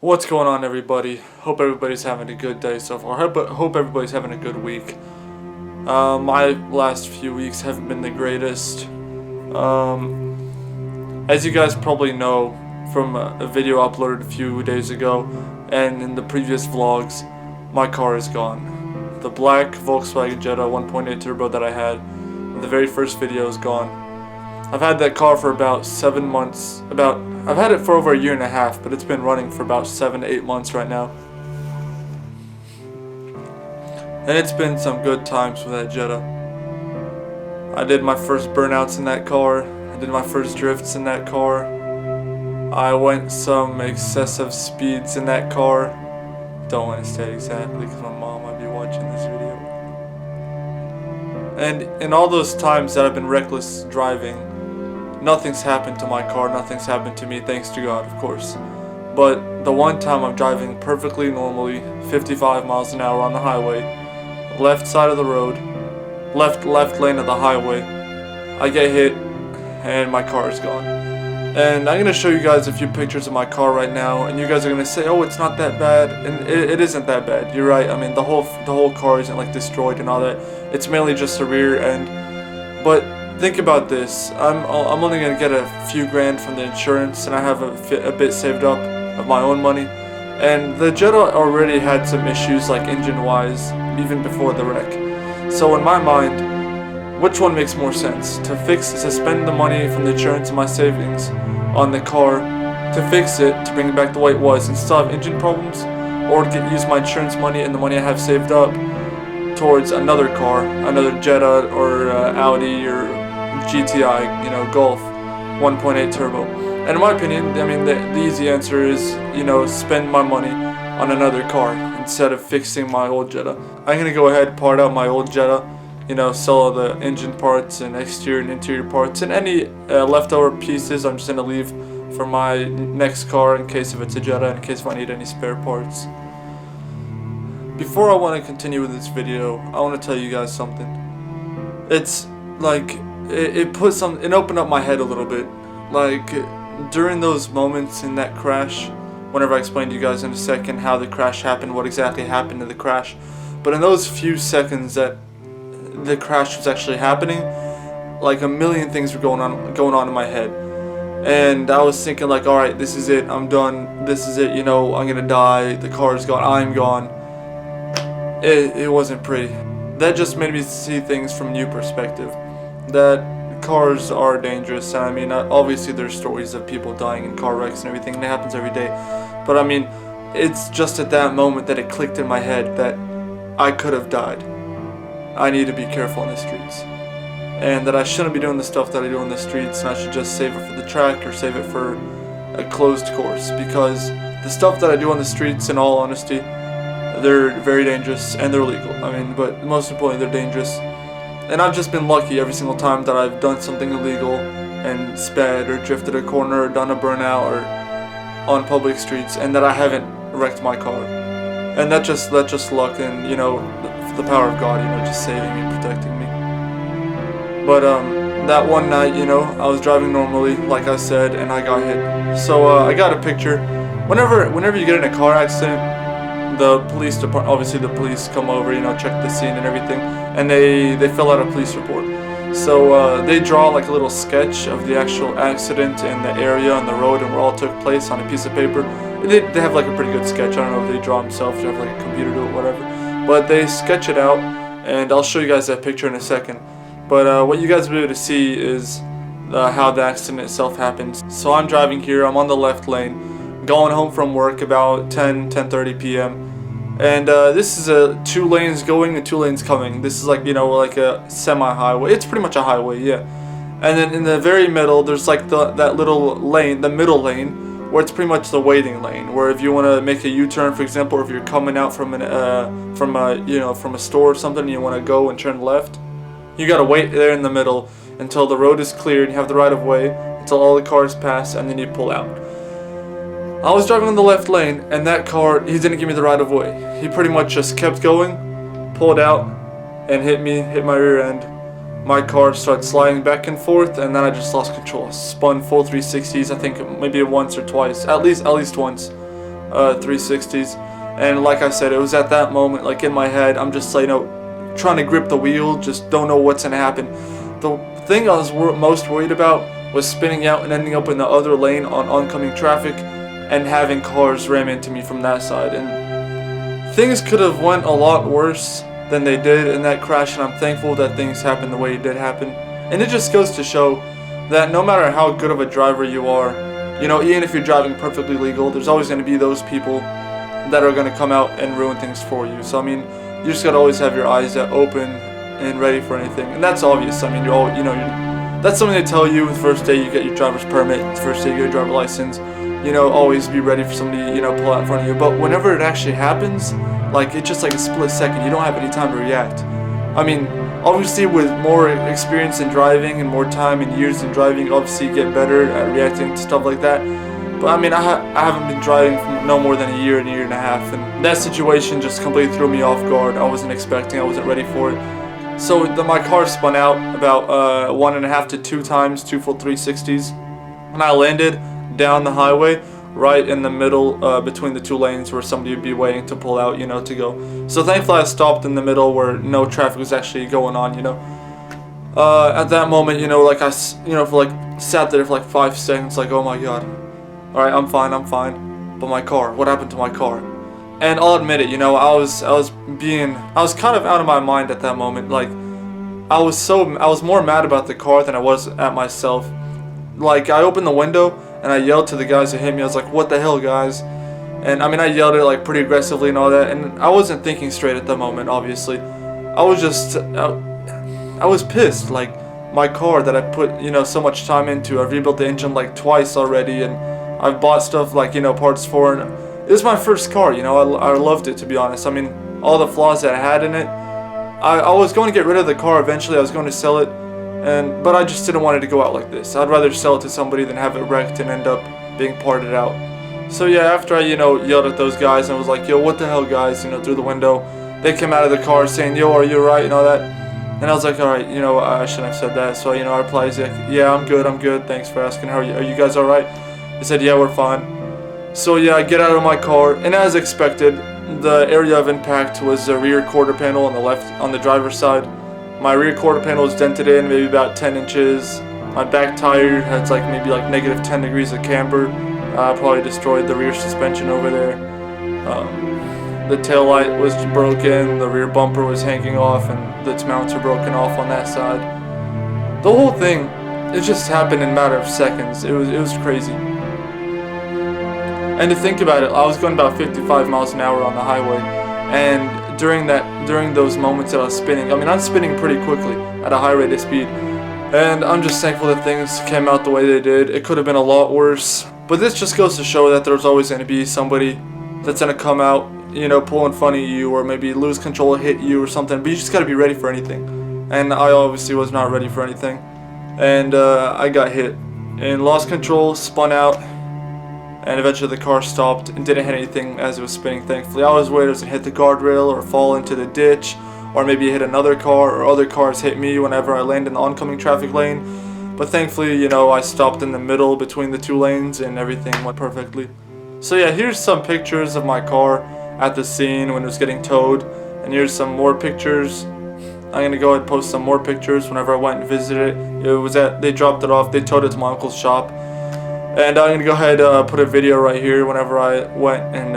What's going on, everybody? Hope everybody's having a good day so far. Hope everybody's having a good week. My last few weeks haven't been the greatest. As you guys probably know from a video uploaded a few days ago and in the previous vlogs, my car is gone. The black Volkswagen Jetta 1.8 turbo that I had in the very first video is gone. I've had that car for about 7 months. I've had it for over a year and a half, but it's been running for about 7 to 8 months right now. And it's been some good times with that Jetta. I did my first burnouts in that car. I did my first drifts in that car. I went some excessive speeds in that car. Don't want to say exactly because my mom might be watching this video. And in all those times that I've been reckless driving, nothing's happened to my car, nothing's happened to me, thanks to God, of course. But the one time I'm driving perfectly normally, 55 miles an hour on the highway, left side of the road, left lane of the highway, I get hit and my car is gone. And I'm going to show you guys a few pictures of my car right now, and you guys are going to say, oh, it's not that bad, and it isn't that bad. You're right. I mean, the whole car isn't like destroyed and all that. It's mainly just the rear end. But think about this. I'm only going to get a few grand from the insurance, and I have a bit saved up of my own money. And the Jetta already had some issues, like engine-wise, even before the wreck. So in my mind, which one makes more sense? To spend the money from the insurance and my savings on the car to fix it, to bring it back the way it was, and still have engine problems, or use my insurance money and the money I have saved up towards another car, another Jetta or Audi or GTI, Golf 1.8 turbo. And in my opinion, I mean, the easy answer is, spend my money on another car instead of fixing my old Jetta. I'm gonna go ahead, part out my old Jetta, sell all the engine parts and exterior and interior parts, and any leftover pieces I'm just gonna leave for my next car in case if it's a Jetta, in case if I need any spare parts. Before I want to continue with this video, I want to tell you guys something. It's like it opened up my head a little bit. Like during those moments in that crash, whenever I explain to you guys in a second how the crash happened, what exactly happened in the crash, but in those few seconds that the crash was actually happening, like a million things were going on in my head, and I was thinking like, all right, this is it, I'm done, this is it, I'm gonna die, the car is gone, I'm gone. It wasn't pretty. That just made me see things from a new perspective, that cars are dangerous. And I mean, obviously there's stories of people dying in car wrecks and everything, and it happens every day, but I mean, it's just at that moment that it clicked in my head that I could have died. I need to be careful on the streets, and that I shouldn't be doing the stuff that I do on the streets, and I should just save it for the track or save it for a closed course, because the stuff that I do on the streets, in all honesty, they're very dangerous and they're illegal. I mean, but most importantly, they're dangerous. And I've just been lucky every single time that I've done something illegal and sped or drifted a corner or done a burnout or on public streets, and that I haven't wrecked my car. And that's just luck and, the power of God, just saving me and protecting me. But that one night, I was driving normally, like I said, and I got hit. So I got a picture. Whenever you get in a car accident, the police department, obviously the police come over, check the scene and everything, and they fill out a police report. So they draw like a little sketch of the actual accident and the area and the road and where all took place on a piece of paper. They have like a pretty good sketch. I don't know if they draw themselves or have like a computer do it, whatever. But they sketch it out, and I'll show you guys that picture in a second. But what you guys will be able to see is how the accident itself happened. So I'm driving here, I'm on the left lane, going home from work about 10:30 p.m. And this is 2 lanes going and 2 lanes coming. This is like, like a semi-highway. It's pretty much a highway, yeah. And then in the very middle, there's like that little lane, the middle lane, where it's pretty much the waiting lane, where if you want to make a U-turn, for example, or if you're coming out from a store or something and you want to go and turn left, you got to wait there in the middle until the road is clear and you have the right of way, until all the cars pass, and then you pull out. I was driving on the left lane, and that car, he didn't give me the right of way. He pretty much just kept going, pulled out, and hit my rear end. My car started sliding back and forth, and then I just lost control. I spun full 360s, I think maybe once or twice, at least once. 360s. And like I said, it was at that moment, like in my head, I'm just like, trying to grip the wheel, just don't know what's gonna happen. The thing I was most worried about was spinning out and ending up in the other lane on oncoming traffic and having cars ram into me from that side. And things could have went a lot worse than they did in that crash, and I'm thankful that things happened the way it did happen. And it just goes to show that no matter how good of a driver you are, even if you're driving perfectly legal, there's always going to be those people that are going to come out and ruin things for you. So I mean, you just got to always have your eyes open and ready for anything. And that's obvious. I mean, that's something they tell you the first day you get your driver's permit, the first day you get your driver's license. Always be ready for somebody, pull out in front of you. But whenever it actually happens, like, it's just like a split second. You don't have any time to react. I mean, obviously with more experience in driving and more time and years in driving, obviously you get better at reacting to stuff like that. But I mean, I haven't been driving for no more than a year and a half, and that situation just completely threw me off guard. I wasn't expecting, I wasn't ready for it. So my car spun out about 1.5 to 2 times, 2 full 360s, and I landed down the highway right in the middle between the 2 lanes where somebody would be waiting to pull out, to go. So thankfully I stopped in the middle where no traffic was actually going on, At that moment, like I, for like sat there for like 5 seconds, like, oh my god. Alright, I'm fine. But my car, what happened to my car? And I'll admit it, I was kind of out of my mind at that moment. Like, I was more mad about the car than I was at myself. Like, I opened the window and I yelled to the guys that hit me. I was like, what the hell, guys? And I mean, I yelled it like pretty aggressively and all that, and I wasn't thinking straight at the moment, obviously. I was pissed. Like, my car that I put, so much time into, I've rebuilt the engine like twice already, and I've bought stuff like, parts for, and it was my first car, I loved it, to be honest. I mean, all the flaws that I had in it, I was going to get rid of the car eventually. I was going to sell it, but I just didn't want it to go out like this. I'd rather sell it to somebody than have it wrecked and end up being parted out. So yeah, after I, yelled at those guys and was like, yo, what the hell, guys, through the window, they came out of the car saying, yo, are you alright, and all that. And I was like, alright, I shouldn't have said that. So, I replied, like, yeah, I'm good, thanks for asking. Are you guys alright? They said, yeah, we're fine. So yeah, I get out of my car, and as expected, the area of impact was the rear quarter panel on the left, on the driver's side. My rear quarter panel was dented in maybe about 10 inches. My back tire had maybe negative 10 degrees of camber. Probably destroyed the rear suspension over there. The tail light was broken, the rear bumper was hanging off, and its mounts are broken off on that side. The whole thing, it just happened in a matter of seconds. It was crazy. And to think about it, I was going about 55 miles an hour on the highway, and during those moments that I was spinning, I mean, I'm spinning pretty quickly at a high rate of speed, and I'm just thankful that things came out the way they did. It could have been a lot worse, but this just goes to show that there's always going to be somebody that's going to come out, pull in front of you, or maybe lose control, hit you or something, but you just got to be ready for anything. And I obviously was not ready for anything, and I got hit and lost control, spun out, and eventually the car stopped and didn't hit anything as it was spinning, thankfully. I was worried it was going to hit the guardrail or fall into the ditch, or maybe hit another car, or other cars hit me whenever I land in the oncoming traffic lane. But thankfully, I stopped in the middle between the 2 lanes and everything went perfectly. So yeah, here's some pictures of my car at the scene when it was getting towed, and here's some more pictures. I'm going to go ahead and post some more pictures whenever I went and visited it. They dropped it off, they towed it to my uncle's shop. And I'm going to go ahead and put a video right here whenever I went and,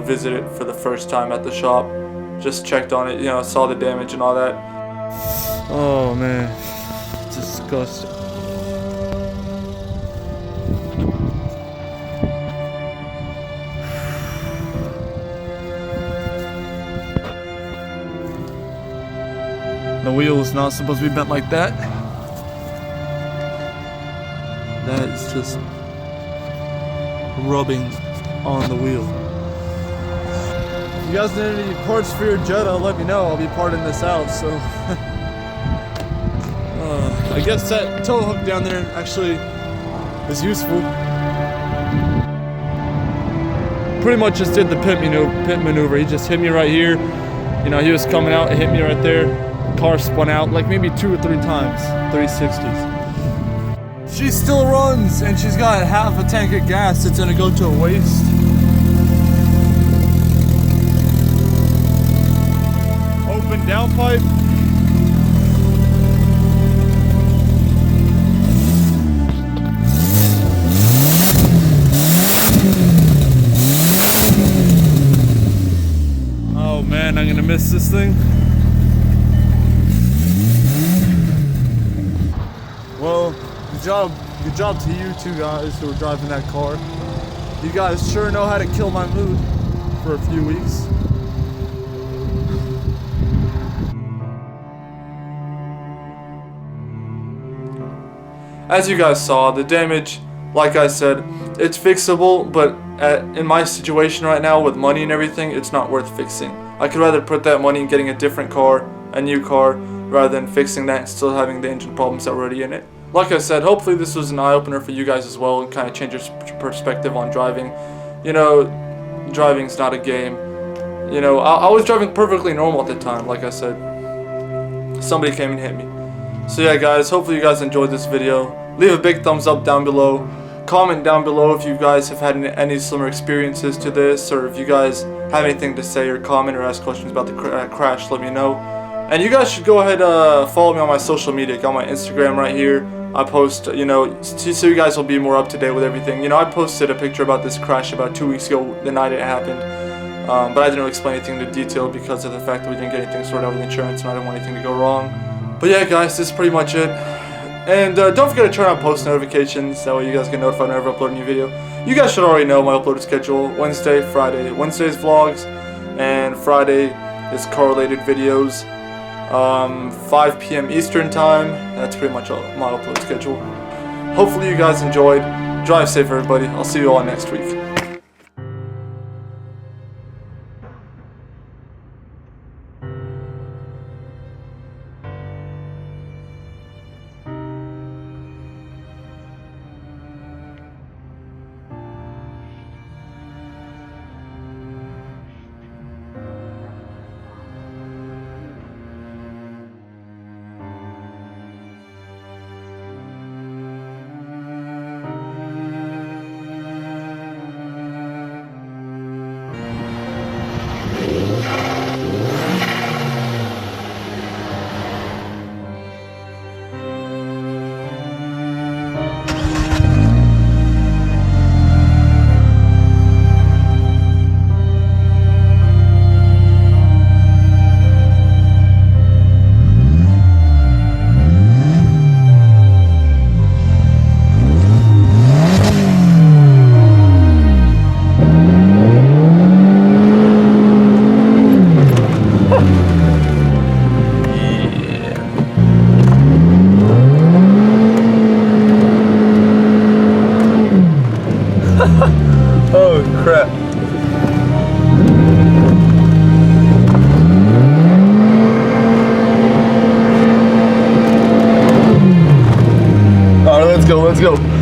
visited for the first time at the shop. Just checked on it, saw the damage and all that. Oh man, it's disgusting. The wheel is not supposed to be bent like that. That is just rubbing on the wheel. If you guys need any parts for your Jetta, let me know. I'll be parting this out. So I guess that tow hook down there actually is useful. Pretty much just did the pit maneuver. He just hit me right here. He was coming out and hit me right there. Car spun out like maybe 2 or 3 times. 360s. She still runs, and she's got half a tank of gas that's gonna go to waste. Open downpipe. Oh man, I'm gonna miss this thing. Well, good job to you two guys who are driving that car. You guys sure know how to kill my mood for a few weeks. As you guys saw, the damage, like I said, it's fixable, but in my situation right now with money and everything, it's not worth fixing. I could rather put that money in getting a different car, a new car, rather than fixing that and still having the engine problems that were already in it. Like I said, hopefully this was an eye-opener for you guys as well and kind of change your perspective on driving. You know, driving's not a game. You know, I was driving perfectly normal at the time, like I said. Somebody came and hit me. So yeah guys, hopefully you guys enjoyed this video. Leave a big thumbs up down below. Comment down below if you guys have had any similar experiences to this, or if you guys have anything to say or comment or ask questions about the crash, let me know. And you guys should go ahead follow me on my social media. Got my Instagram right here. I post, you know, so you guys will be more up to date with everything. You know, I posted a picture about this crash about 2 weeks ago, the night it happened. But I didn't really explain anything in detail because of the fact that we didn't get anything sorted out with insurance and I didn't want anything to go wrong. But yeah guys, this is pretty much it. And don't forget to turn on post notifications, that way you guys get notified whenever I upload a new video. You guys should already know my upload schedule: Wednesday, Friday. Wednesday's vlogs, and Friday is correlated videos. 5 p.m. Eastern time. That's pretty much my upload schedule. Hopefully you guys enjoyed. Drive safe everybody. I'll see you all next week. Oh crap. Alright, let's go.